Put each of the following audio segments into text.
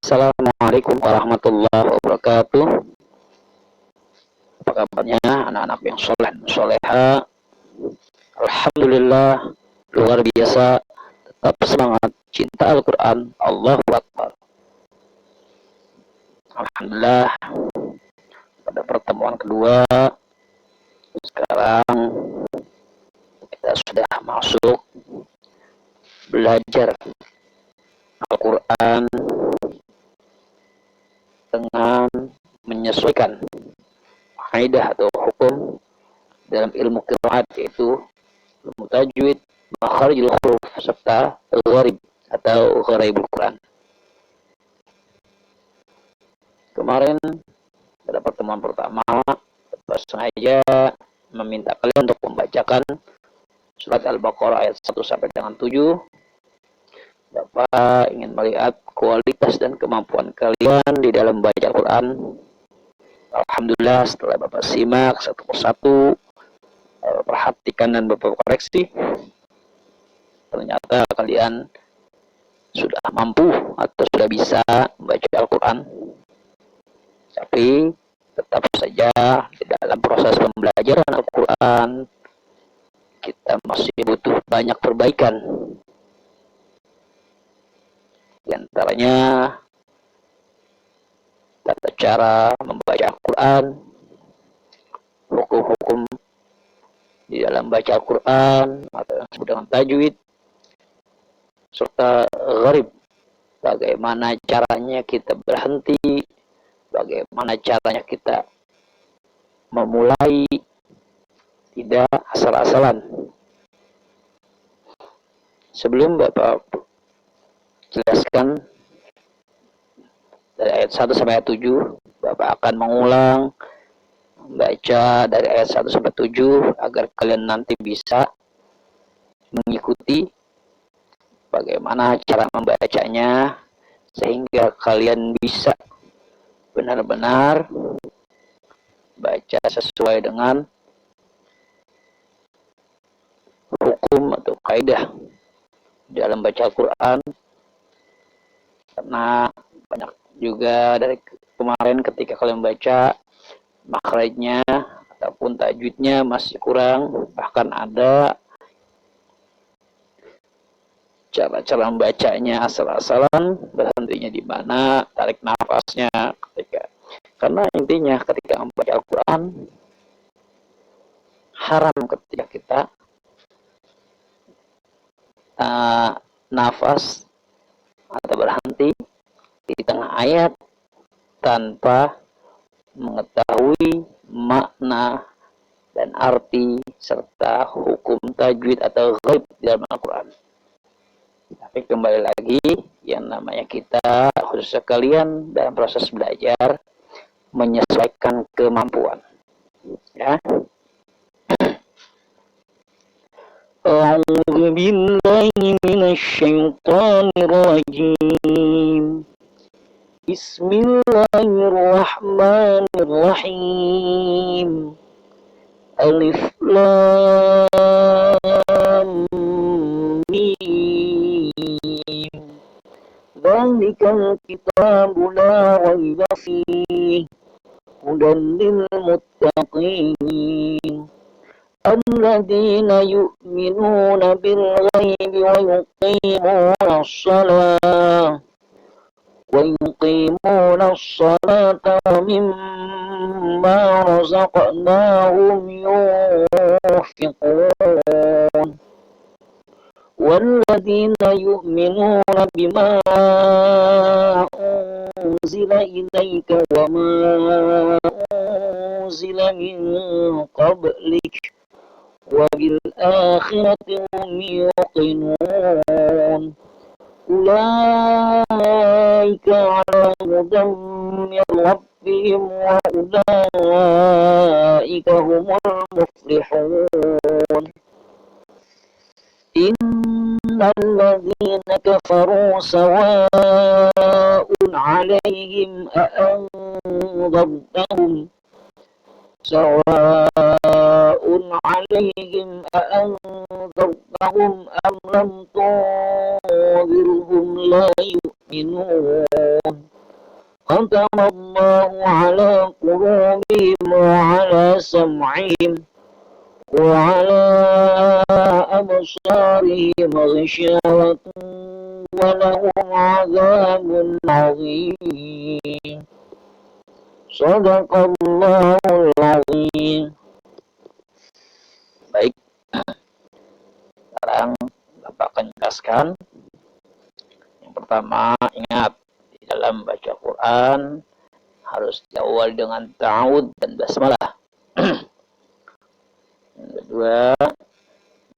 Assalamualaikum warahmatullahi wabarakatuh. Apa kabarnya anak-anak yang soleh dan soleha? Alhamdulillah, luar biasa. Tetap semangat, cinta Al-Quran. Allahu Akbar. Alhamdulillah, pada pertemuan kedua, sekarang kita sudah masuk belajar Al-Quran dengan menyesuaikan kaidah atau hukum dalam ilmu qiraat, yaitu ilmu tajwid, makharijul huruf, serta gharib atau gharaibul Quran. Kemarin pada pertemuan pertama, Bapak sengaja meminta kalian untuk membacakan surat Al-Baqarah ayat 1 sampai dengan 7. Bapak ingin melihat kualitas dan kemampuan kalian di dalam baca Al-Quran. Alhamdulillah, setelah Bapak simak satu persatu, perhatikan dan Bapak koreksi, ternyata kalian sudah mampu atau sudah bisa membaca Al-Quran. Tapi tetap saja di dalam proses pembelajaran Al-Quran kita masih butuh banyak perbaikan. Di antaranya tata cara membaca Al-Quran, hukum-hukum di dalam baca Al-Quran atau yang disebut dengan tajwid, serta gharib, bagaimana caranya kita berhenti, bagaimana caranya kita memulai, tidak asal-asalan. Sebelum Bapak jelaskan dari ayat 1 sampai ayat 7, Bapak akan mengulang membaca dari ayat 1 sampai 7 agar kalian nanti bisa mengikuti bagaimana cara membacanya, sehingga kalian bisa benar-benar baca sesuai dengan hukum atau kaidah dalam baca Al-Quran. Karena banyak juga dari kemarin ketika kalian baca makhrajnya ataupun tajwidnya masih kurang, bahkan ada cara-cara membacanya asal-asalan, berhentinya di mana, tarik nafasnya ketika. Karena intinya ketika membaca Al-Quran, haram ketika kita nafas atau berhenti di tengah ayat tanpa mengetahui makna dan arti serta hukum tajwid atau ghaib di dalam Al-Quran. Tapi kembali lagi, yang namanya kita, khususnya kalian dalam proses belajar, menyesuaikan kemampuan. Ya. A'udzu billahi minasyaitonir rajim. Bismillahirrahmanirrahim. Alif Lam Mim. Dzalikal kitabu la raiba fihi hudan lil muttaqin. الذين يؤمنون بالغيب ويقيمون الصلاة ومما رزقناهم ينفقون والذين يؤمنون بما أنزل إليك وما أنزل من قبلك وبالآخرة هم يوقنون أولئك على هدى من ربهم وأولئك هم المفلحون إن الذين كفروا سواء عليهم أأنذرتهم أم لم تنذرهم لا يؤمنون ختم الله على قلوبهم وعلى سمعهم وعلى أبصارهم غشاوة ولهم عذاب عظيم صدق الله العظيم. Baik, sekarang Bapak akan jelaskan. Yang pertama, ingat di dalam baca Quran harus diawali dengan ta'awud dan basmalah. Yang kedua,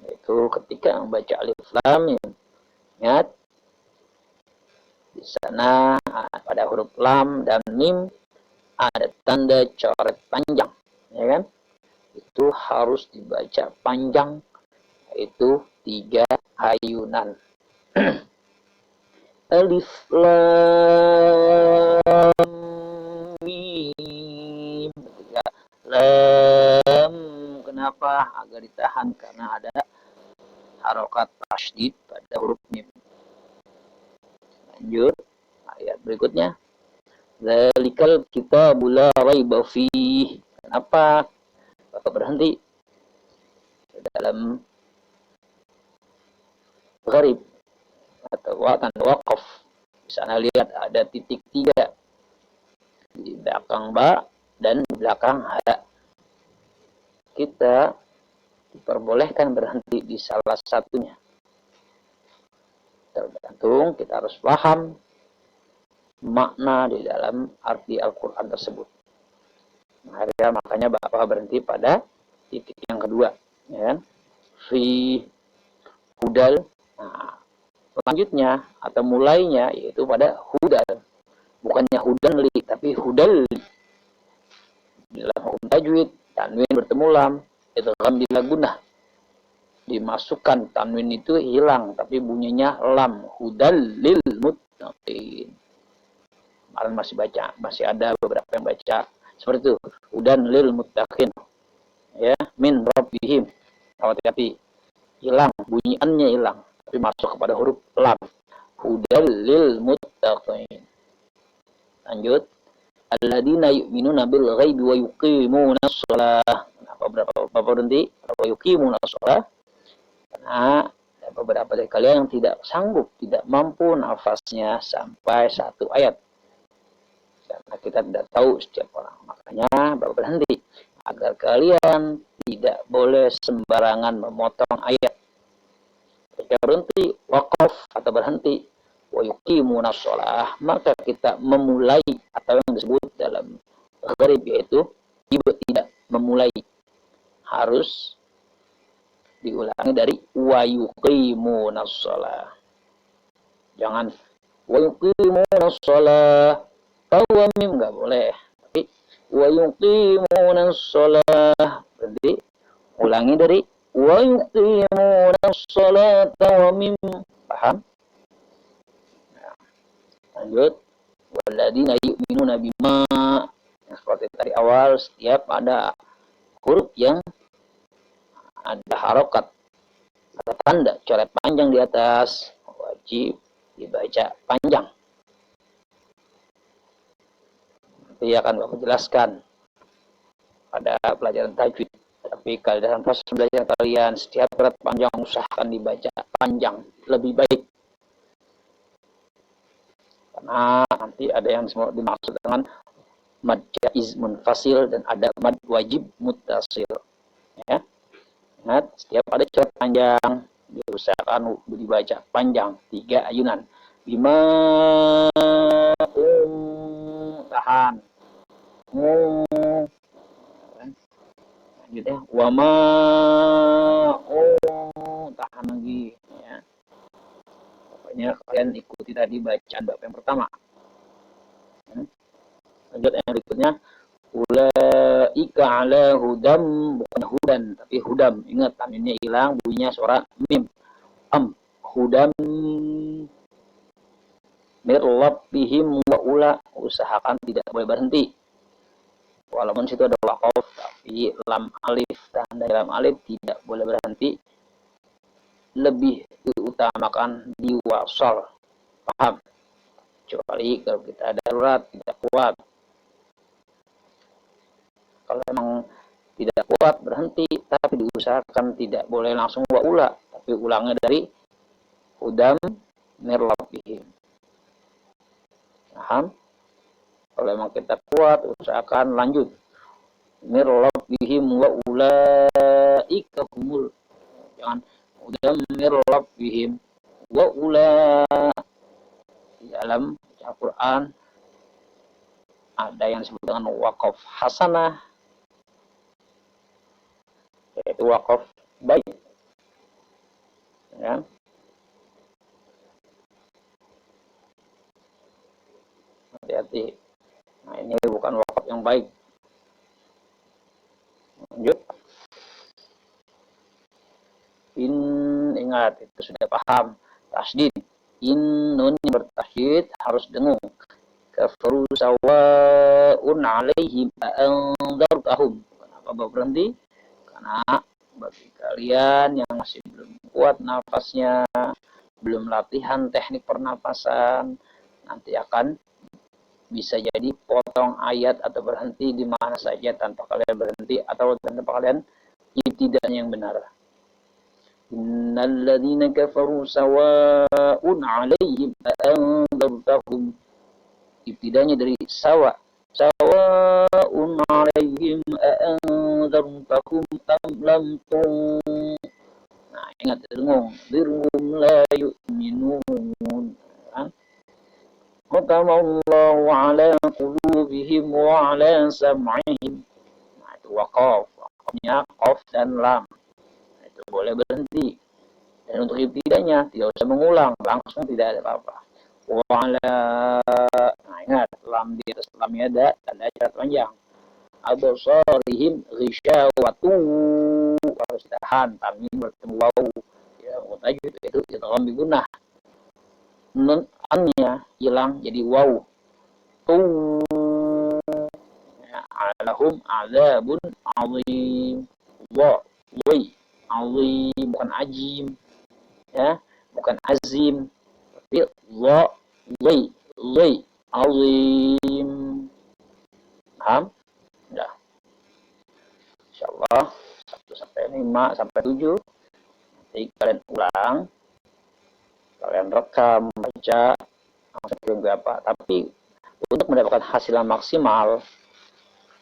yaitu ketika membaca alif lam mim, ingat di sana pada huruf lam dan mim ada tanda coret panjang, ya kan? Itu harus dibaca panjang, yaitu 3 ayunan. Alif lam mim. Lam, kenapa? Agar ditahan karena ada harokat tasydid pada huruf mim. Lanjut ayat berikutnya. Zalikal kitabu la raiba fihi. Kenapa Bapak berhenti dalam gharib atau tanda waqaf? Di sana lihat ada titik 3 di belakang ba dan di belakang ha. Kita diperbolehkan berhenti di salah satunya. Tergantung kita harus paham makna di dalam arti Al-Quran tersebut. Makanya Bapak berhenti pada titik yang kedua, ya kan? Fi hudal. Nah, selanjutnya atau mulainya yaitu pada hudal, bukannya hudan li, tapi hudal. Dalam hukum tajwid, tanwin bertemu lam, idgham bila gunah. Dimasukkan tanwin itu hilang, tapi bunyinya lam. Hudal lil muttaqin. Kemarin masih ada beberapa yang baca seperti itu. Hudan lil muttaqin. Ya, min rabbihim. Hati-hati. Hilang, bunyiannya hilang, tapi masuk kepada huruf lam. Hudal lil muttaqin. Lanjut. Alladzina yu'minuna bil ghaibi wa yuqimunas shalah. Berapa berhenti? Wa yuqimunas shalah. Karena ada beberapa dari kalian yang tidak sanggup, tidak mampu nafasnya sampai 1 ayat. Karena kita tidak tahu setiap orang. Makanya Bapak berhenti. Agar kalian tidak boleh sembarangan memotong ayat. Ketika berhenti, waqaf atau berhenti, wa yuqimunas shalah, maka kita memulai atau yang disebut dalam gharib yaitu tidak memulai. Harus diulangi dari wa yuqimunas shalah. Jangan wa yuqimunas shalah. Wa mim enggak boleh. Tapi wa yuqimunas shalah. Berarti ulangi dari wa yuqimunas shalata wa mim. Paham? Nah, lanjut. Walladzina yu'minuna bima. Yang seperti tadi awal, setiap ada huruf yang ada harokat atau tanda coret panjang di atas, wajib dibaca panjang. Nanti akan Bapak jelaskan pada pelajaran tajwid. Tapi kalau dalam proses belajar kalian, setiap coret panjang usahakan dibaca panjang, lebih baik. Karena nanti ada yang dimaksud dengan mad jaiz munfasil dan ada mad wajib muttasil. Ya. Ingat, setiap ada coret panjang diusahakan dibaca panjang 3 ayunan. Bima tahan. Lanjutnya wama tahan lagi, ya. Pokoknya kalian ikuti tadi bacaan Bapak yang pertama. Lanjut yang berikutnya, ulaika ala hudam, bukan hudan tapi hudam. Ingat, tanwinnya hilang, bunyinya suara mim. Hudam mir rabbihim wa ula. Usahakan tidak boleh berhenti. Walaupun situ ada waqaf, tapi lam alif, tanda lam alif tidak boleh berhenti. Lebih diutamakan di wasal. Paham? kecuali kalau kita darurat, tidak kuat. Kalau memang tidak kuat berhenti, tapi diusahakan tidak boleh langsung wa ula, tapi ulangnya dari udam mirlabihim. Paham? Kalau memang kita kuat, usahakan lanjut. Mirlabihim wa ulaika humul. Jangan udam mirlabihim wa ula. Di dalam Al-Quran ada yang disebut dengan waqaf hasanah, yaitu waqaf baik. Ya. Hati-hati. Nah, ini bukan waqaf yang baik. Lanjut. Ingat, itu sudah paham. Tasdid. Nun bertasydid harus dengung. Kafaru sawa'un alaihim a'anzartahum. Kenapa berhenti? Karena bagi kalian yang masih belum kuat nafasnya, belum latihan teknik pernapasan, nanti akan bisa jadi potong ayat atau berhenti di mana saja tanpa kalian berhenti atau tanpa kalian ibtidanya yang benar. Innal ladzina kafaru sawa'un 'alaihim a'anzartahum. Ibtidanya dari sawa'un 'alaihim a'anzartahum am lam tun. Nah, ingat dengung, dirhum la yu'minun. Khatamallahu 'ala qulubihim wa 'ala sam'ihim. Nah, itu waqaf. Waqafnya qaf dan lam. Itu boleh berhenti. Dan untuk ibtidanya tidak usah mengulang, langsung tidak ada apa-apa. Wa'ala, nah ingat, lam di atas lamnya ada tanda syarat panjang. Absarihim ghisyawatu, harus ditahan, tamim bertemu waw. Ya, mutajud itu idgham bi gunnah. Nun annya hilang jadi waw. Ya, alahum azabun azim. Wa, wai, azim, bukan ajim. Ya, bukan azim. Tapi wa, wai, azim. Paham? Udah. Insyaallah 1 sampai 5 sampai 7 nanti kalian ulang, kalian rekam, baca sampai berapa. Tapi untuk mendapatkan hasil yang maksimal,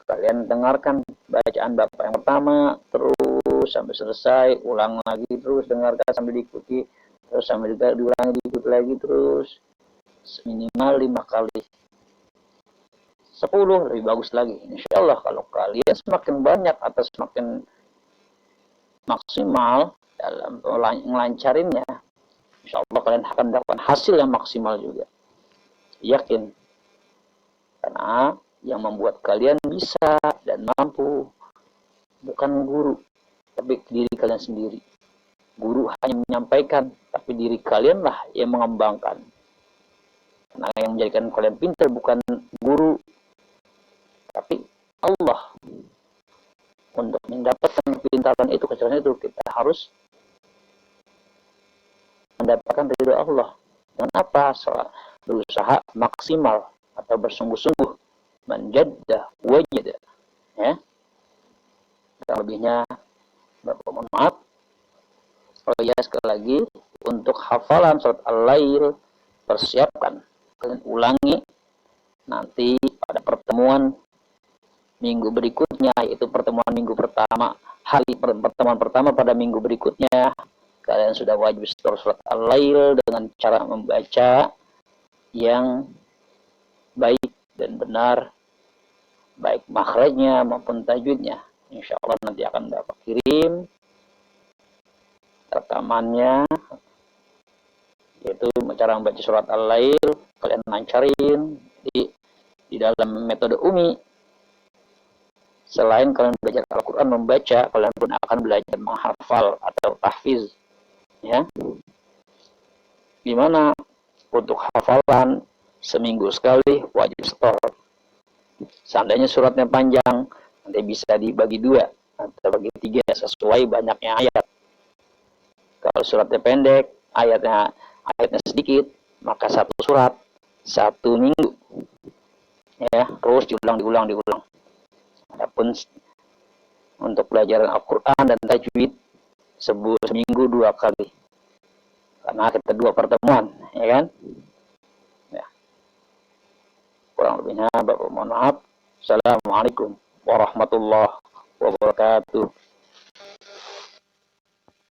kalian dengarkan bacaan Bapak yang pertama terus sampai selesai, ulang lagi terus, dengarkan sambil diikuti, terus sambil diulangi, diikuti lagi terus minimal 5 kali. 10 lebih bagus lagi. Insya Allah kalau kalian semakin banyak atau semakin maksimal dalam melancarinnya, insya Allah kalian akan mendapatkan hasil yang maksimal juga. Yakin. Karena yang membuat kalian bisa dan mampu bukan guru, tapi diri kalian sendiri. Guru hanya menyampaikan, tapi diri kalianlah yang mengembangkan. Karena yang menjadikan kalian pintar bukan guru, tapi Allah. Untuk mendapatkan kepintaran itu, kecerdasan itu, kita harus mendapatkan ridho Allah. Dan apa? Berusaha maksimal atau bersungguh-sungguh. Manjadda wajada. Ya. Dan lebihnya, Bapak mohon maaf. Oh ya, sekali lagi, untuk hafalan surat Al-Lail, persiapkan. Kalian ulangi nanti pada pertemuan minggu berikutnya, yaitu pertemuan minggu pertama, pertemuan pertama pada minggu berikutnya, kalian sudah wajib setor surat Al-Lail dengan cara membaca yang baik dan benar, baik makhrajnya maupun tajwidnya. Insya Allah nanti akan dapat kirim rekamannya, yaitu cara membaca surat Al-Lail. Kalian lancarin di dalam metode Umi. Selain kalian belajar Al-Quran membaca, kalian pun akan belajar menghafal atau tahfiz. Ya. Gimana? Untuk hafalan seminggu sekali wajib setor. Seandainya suratnya panjang, nanti bisa dibagi 2 atau bagi 3 sesuai banyaknya ayat. Kalau suratnya pendek, ayatnya sedikit, maka 1 surat 1 minggu, ya, terus diulang. Adapun untuk pelajaran Al-Quran dan tajwid seminggu 2 kali, karena kita 2 pertemuan, ya kan? Ya. Kurang lebihnya Bapak mohon maaf. Assalamualaikum warahmatullahi wabarakatuh.